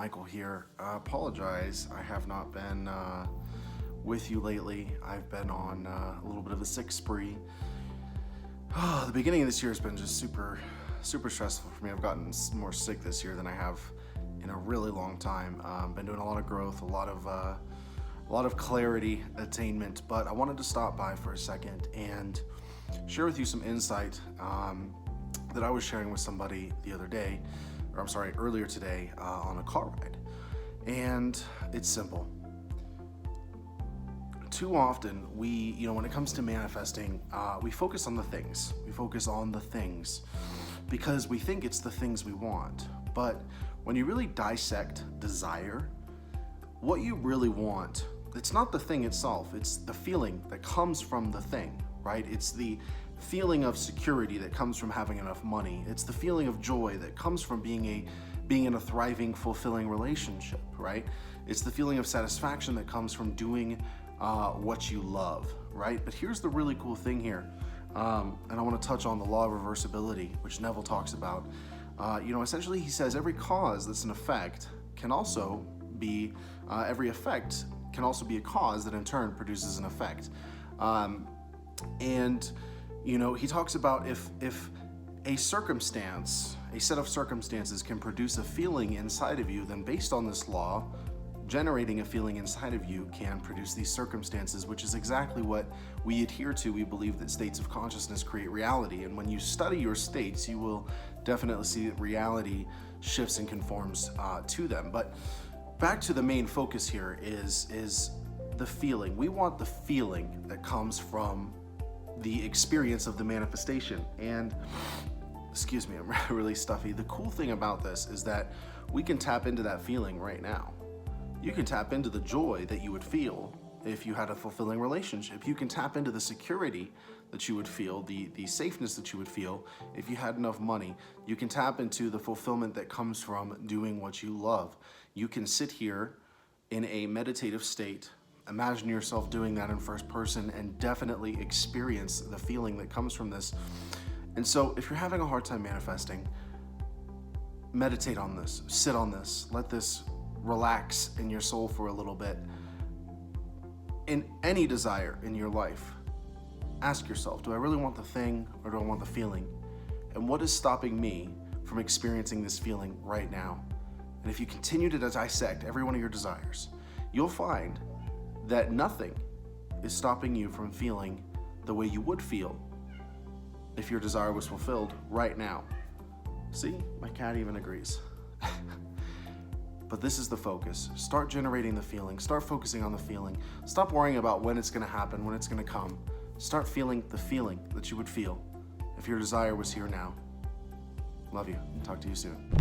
Michael here. Apologize, I have not been with you lately. I've been on a little bit of a sick spree. The beginning of this year has been just super stressful for me. I've gotten more sick this year than I have in a really long time. Been doing a lot of growth, a lot of clarity attainment, but I wanted to stop by for a second and share with you some insight that I was sharing with somebody the other day, earlier today on a car ride. And it's simple. Too often when it comes to manifesting, we focus on the things. We focus on the things because we think it's the things we want. But when you really dissect desire, what you really want, it's not the thing itself, it's the feeling that comes from the thing, right? It's the feeling of security that comes from having enough money. It's the feeling of joy that comes from being in a thriving, fulfilling relationship, right? It's the feeling of satisfaction that comes from doing what you love, right? But here's the really cool thing here, and I want to touch on the law of reversibility, which Neville talks about. Essentially he says every cause that's an effect can also be, every effect can also be a cause that in turn produces an effect. He talks about if a circumstance, a set of circumstances can produce a feeling inside of you, then based on this law, generating a feeling inside of you can produce these circumstances, which is exactly what we adhere to. We believe that states of consciousness create reality, and when you study your states, you will definitely see that reality shifts and conforms to them. But back to the main focus here is the feeling. We want the feeling that comes from the experience of the manifestation. And excuse me, I'm really stuffy. The cool thing about this is that we can tap into that feeling right now. You can tap into the joy that you would feel if you had a fulfilling relationship. You can tap into the security that you would feel, the safeness that you would feel if you had enough money. You can tap into the fulfillment that comes from doing what you love. You can sit here in a meditative state, imagine yourself doing that in first person, and definitely experience the feeling that comes from this. And so if you're having a hard time manifesting, meditate on this, sit on this, let this relax in your soul for a little bit. In any desire in your life, ask yourself, do I really want the thing or do I want the feeling? And what is stopping me from experiencing this feeling right now? And if you continue to dissect every one of your desires, you'll find that nothing is stopping you from feeling the way you would feel if your desire was fulfilled right now. See, my cat even agrees. But this is the focus. Start generating the feeling. Start focusing on the feeling. Stop worrying about when it's going to happen, when it's going to come. Start feeling the feeling that you would feel if your desire was here now. Love you. Talk to you soon.